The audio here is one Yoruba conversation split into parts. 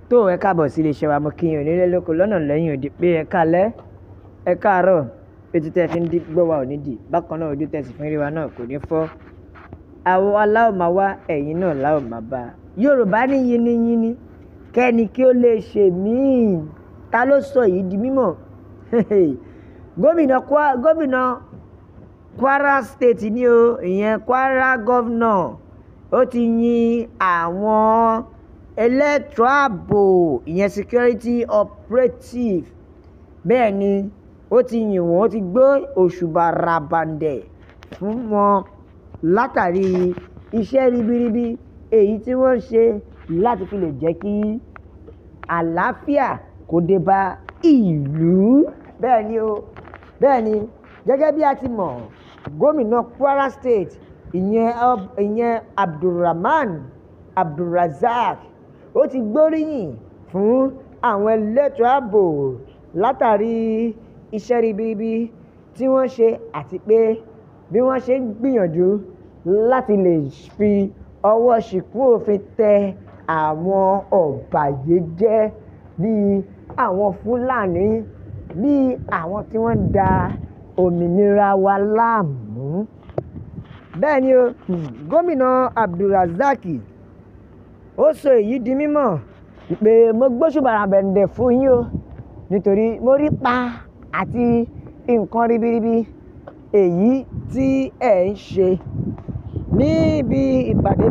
tó ẹ káàbọ̀ sí iléeṣẹ́ wa mo kí yín onílé lóko lọ́nà lẹ́yìn òdì pé ẹ káalẹ́ ẹ káàárọ̀ etí tẹ́ fi ń gbọ́ wa ò ní dì bákan náà ojú tẹ́ sì fi ń rí wa náà kò ní fọ́ àwọn aláwọ̀ máa wá ẹ̀yìn náà láwọ̀ máa bá a. Yorùbá ní yínníyínní kẹ́ni kí ó lè ṣe míì ta ló sọ èyí di mímọ̀ gómìnà Kwara State ni o ìyẹn Kwara gọ́vnọ̀ ó ti yin àwọn elétò ààbò ìyẹn security operative bẹ́ẹ̀ ni ó ti yìn wọ́n ó ti gbé òṣùbà ràbàǹdẹ̀ fún wọn látàrí iṣẹ́ ribiribi èyí tí wọ́n ṣe láti fi lè jẹ́ kí àlàáfíà kó dé bá ìlú. Bẹ́ẹ̀ ni gẹ́gẹ́ bí a ti mọ̀ gómìnà Kwara State ìyẹn Abdulrazak ó ti gbóríyìn fún àwọn elétò ààbò látàrí iṣẹ́ ribiribi tí wọ́n ṣe àti pé bí wọ́n ṣe ń gbìyànjú láti lè fi ọwọ́ ṣìkún òfin tẹ àwọn ọ̀bàyéjẹ́ bíi àwọn Fúlàní bíi àwọn tí wọ́n ń da òmìnira wa láàmú. Bẹ́ẹ̀ ni gómìnà Abdulrazak ó sọ èyí di mímọ̀ pé mo gbóṣùbà ràbàǹdẹ̀ fún yín o nítorí mo rí pa àti nǹkan ribiribi èyí tí ẹ̀ ń ṣe níbi ìpàdé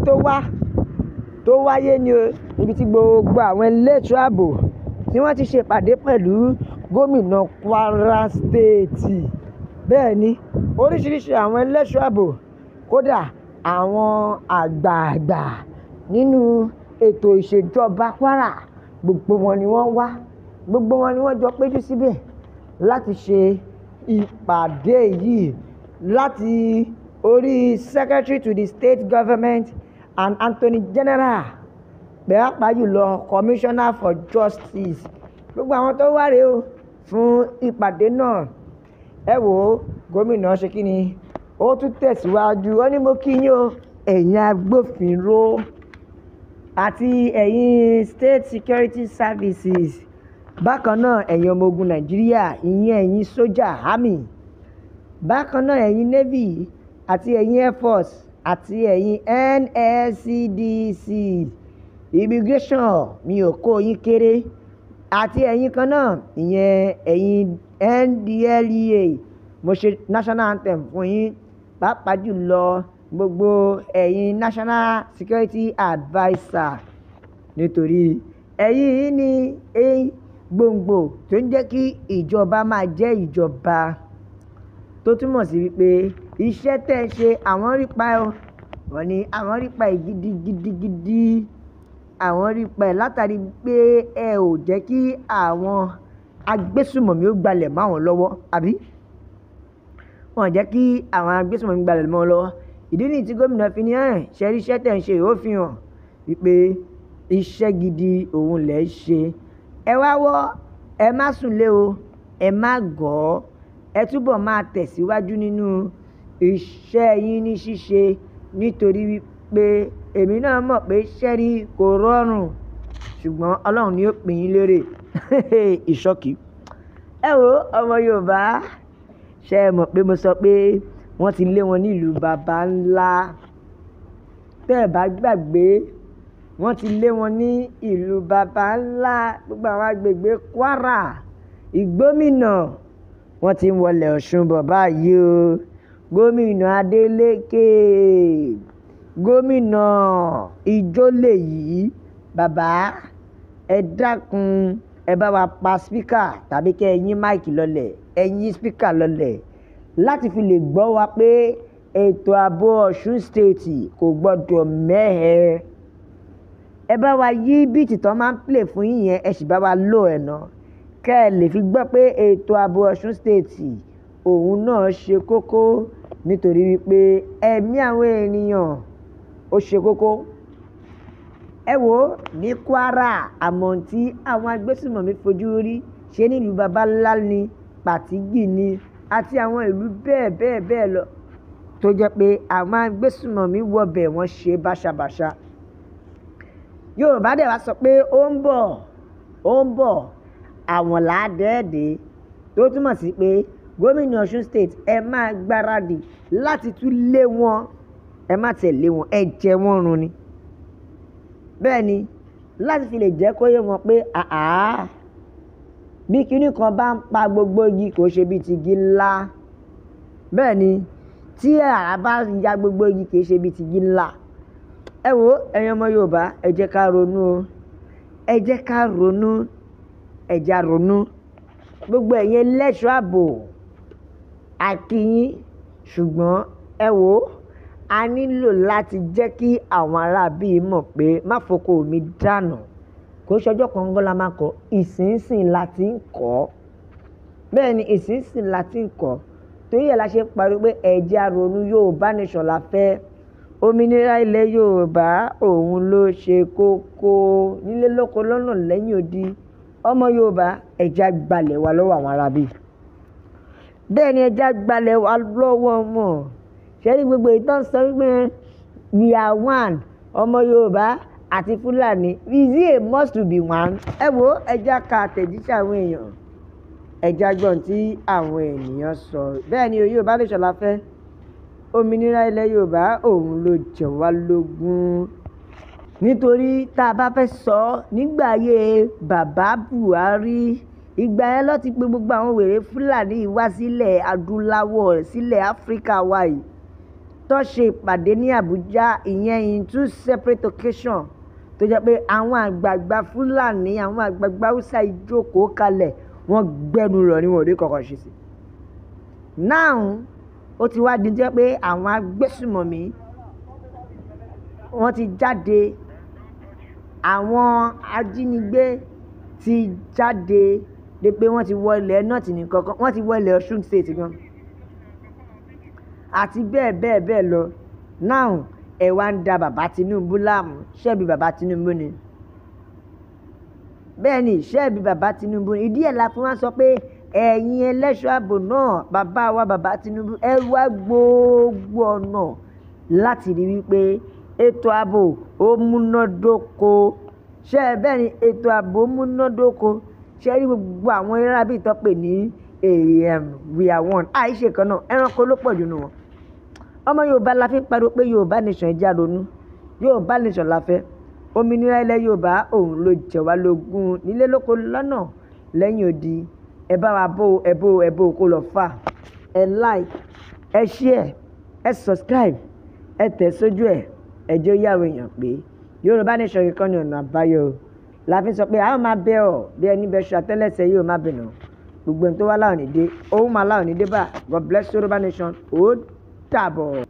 tó wáyé ni o níbi tí gbogbo àwọn elétò ààbò tí wọ́n ti ṣe ìpàdé pẹ̀lú gómìnà Kwara State. Bẹ́ẹ̀ ni oríṣiríṣi àwọn elétò ààbò kódà àwọn àgbààgbà nínú ètò ìṣèjọba Kwara gbogbo wọn ni wọ́n wá gbogbo wọn ni wọ́n jọ péjú síbẹ̀ láti ṣe ìpàdé yìí láti orí secretary to the state government and attorney general pàápàá jùlọ commissioner for justice gbogbo àwọn tó wá rèé o fún ìpàdé náà. Ẹ wò ó gómìnà ṣe kí ni ó tún tẹ̀síwájú ó ní mo kí yín o ẹ̀yin agbófinró àti ẹ̀yin state security services bákan náà ẹ̀yin ọmọ ogun Nàìjíríà ìyẹn ẹ̀yin sójà army bákan náà ẹ̀yin navy àti ẹ̀yin air force àti ẹ̀yin NSCDC immigration mi ò kó yín kéré àti ẹ̀yin kan náà ìyẹn ẹ̀yin NDLEA mo ṣe national anthem fún yín pàápàá jùlọ gbogbo ẹ̀yin national security adviser nítorí ẹ̀yin yìí ni gbòǹgbò tó ń jẹ́ kí ìjọba máa jẹ́ ìjọba tó túmọ̀ sí wípé iṣẹ́ tẹ́ ẹ ṣe àwọn rí pa ẹ́ wọ́n ní àwọn rí pa ẹ́ gidigidi àwọn rí pa ẹ́ látàrí pé ẹ ò jẹ́ kí àwọn agbésùmọ̀mí ó gbalẹ̀ mọ́ àwọn lọ́wọ́ àbí wọ́n jẹ́ kí àwọn agbésùmọ̀mí gbalẹ̀ mọ́ wọn lọ́wọ́ ìdí nìyí tí gómìnà fi ní ṣe rí iṣẹ́ tẹ̀ ń ṣe ó fi hàn wípé iṣẹ́ gidi òun lẹ̀ ń ṣe. Ẹ wá wọ́ ẹ má sùn lé o ẹ má gọ̀ ẹ túbọ̀ máa tẹ̀síwájú nínú iṣẹ́ yín ní ṣíṣe nítorí wípé èmi náà mọ̀ pé ṣẹ́rí kò rọrùn ṣùgbọ́n Ọlọ́run ni ó pín yín lérè ìṣọ́kì. Ẹ wo ọmọ Yorùbá ṣe é mọ̀ pé mo sọ pé wọ́n ti lé wọn nílùú baba ńlá bẹ́ẹ̀ bá gbàgbé wọ́n ti lé wọn ní ìlú baba ńlá gbogbo àwọn agbègbè Kwara ìgbómìnà wọ́n ti ń wọlé Ọ̀ṣun bọ̀ báyìí o gómìnà Adeleke gómìnà Ìjólè yìí bàbá ẹ dákun ẹ bá wa pa spíkà tàbí kẹ́ ẹ yín máìkì lọlẹ̀ ẹ yín spíkà lọlẹ̀ láti fi lè gbọ́ wa pé ètò ààbò Ọ̀ṣun state kò gbọ́dọ̀ mẹ́hẹ. Ẹ bá wa yí bíìtì tán máa ń play fún yín yẹn ẹ sì bá wa lò ẹ̀ náà kẹ́ ẹ lè fi gbọ́ pé ètò ààbò Ọ̀ṣun state òun náà ṣe kókó nítorí wípé ẹ̀mí àwọn ènìyàn ó ṣe kókó. Ẹ wò ó ní Kwara àmọ́ tí àwọn agbésùmọ̀mí fojú rí ṣe nílùú baba ńlá ni Pàtígì ni àti àwọn ìlú bẹ́ẹ̀ lọ tó jẹ́ pé àwọn agbésùmọ̀mí wọbẹ̀ wọ́n ṣe báṣabàṣa. Yorùbá dẹ̀ wá sọ pé ó ń bọ̀ àwọn làádẹ́ẹ̀dẹ́ tó túmọ̀ sí pé gómìnà Ọ̀ṣun state ẹ máa gbáradì láti tún lé wọn, ẹ má tẹ̀lé wọn, ẹ jẹ wọ́n run ni. Bẹ́ẹ̀ ni láti fi lè jẹ́ kó yé wọn pé bí kinní kan bá ń pa gbogbo igi kò ṣe bí ti igi ńlá. Bẹ́ẹ̀ ni tí àrá bá ya gbogbo igi kì í ṣe bí ti igi ńlá. Ẹ wo ẹ̀yin ọmọ Yorùbá, ẹ jẹ́ ká ronú o, ẹ jẹ́ ká ronú, ẹ jẹ́ á ronú. Gbogbo ẹ̀yin ẹlẹ́ṣọ́ ààbò a kí yín, ṣùgbọ́n ẹ wo a nílò láti jẹ́ kí àwọn ará bíi mọ̀ pé má foko mi dànù. Kò ṣọjọ́ kan gan la máa kọ́, ìsinsìn la ti ń kọ́. Bẹ́ẹ̀ ni ìsinsìn la ti ń kọ́. Torí ẹ̀ la ṣe ń pariwo pé ẹ jẹ́ á ronú. Yorùbá nation la fẹ́. Òmìnira ilẹ̀ Yorùbá òun ló ṣe kókó. Nílé lóko lọ́nà lẹ́yìn odi. Ọmọ Yorùbá ẹ jẹ́ á gbalẹ̀ wa lọ́wọ́ àwọn ará bíi. Bẹ́ẹ̀ ni ẹ jẹ́ á gbalẹ̀ wa lọ́wọ́ wọn. Ṣé rí gbogbo ìtàn sọ wípé we are one, ọmọ Yorùbá àti Fúlàní, is it a must to be one? Ẹ wo ẹ jẹ́ á ka àtẹ̀jíṣẹ́ àwọn èèyàn, ẹ jẹ́ á gbọ́ ohun tí àwọn ènìyàn sọ. Bẹ́ẹ̀ ni Yorùbá nation la fẹ́. Òmìnira ilẹ̀ Yorùbá òun ló jẹ wá lógún. Nítorí tá a bá fẹ́ sọ nígbà ayé bàbá Buhari, ìgbà yẹn ló ti pè gbogbo àwọn wèrè Fúlàní wá sílẹ̀ adúláwọ̀, sílẹ̀ Áfíríkà wa yìí, tó ṣe ìpàdé ní Àbújá, ìyẹn in two separate occasions, tó jẹ́ pé àwọn àgbààgbà Fúlàní, àwọn àgbààgbà Haúsá ìjókòó kalẹ̀, wọ́n gbẹ́nu rọ̀ ní wọn ò rí kankan ṣe sí. Now ó ti wá di jẹ́ pé àwọn agbésùmọ̀mí wọ́n ti jáde, àwọn ajínigbé ti jáde de pé wọ́n ti wọ ilẹ̀ north nìkan kan, wọ́n ti wọ ilẹ̀ Ọ̀ṣun state gan, àti bẹ́ẹ̀ bẹ́ẹ̀ bẹ́ẹ̀ lọ. Now ẹ wá ń da bàbá Tinubu láàmú. Ṣebí bàbá Tinubu ni? Bẹ́ẹ̀ ni ṣebí bàbá Tinubu ni? Ìdí ẹ̀ la fi wá sọ pé ẹ̀yin ẹlẹ́ṣọ́ ààbò náà, bàbá wa bàbá Tinubu, ẹ wá gbogbo ọ̀nà láti rí wípé ètò ààbò ó múnádóko. Bẹ́ẹ̀ ni ètò ààbò múnádóko. Ṣé rí gbogbo àwọn ará bíi tó pè ní we are one, àìṣe kan náà, ẹranko ló pọ̀ jù nù wọn. Ọmọ Yorùbá la fi ń pariwo pé Yorùbá nation ẹ jẹ́ á ronú. Yorùbá nation la fẹ́. Òmìnira ilẹ̀ Yorùbá òun ló jẹ wá lógún. Nílé lóko lọ́nà lẹ́yìn odi. Ẹ bá wa bó kó lọ fà. Ẹ like, ẹ share, ẹ subscribe, ẹ tẹ̀ sójú ẹ̀, ẹ jẹ́ ó yàwó èèyàn pé Yorùbá nation kíkan ní ọ̀nà àbáyọ. La fi sọ pé a ó máa bẹ̀ ọ́ bí ẹni bẹ ṣu àtẹ́lẹsẹ̀ yóò má bẹ̀nà. Gbogbo ẹni tó wá láwọn ní dé, òun máa láwọn ní dé bá. God bless Yorùbá nation. Ó dàbọ̀.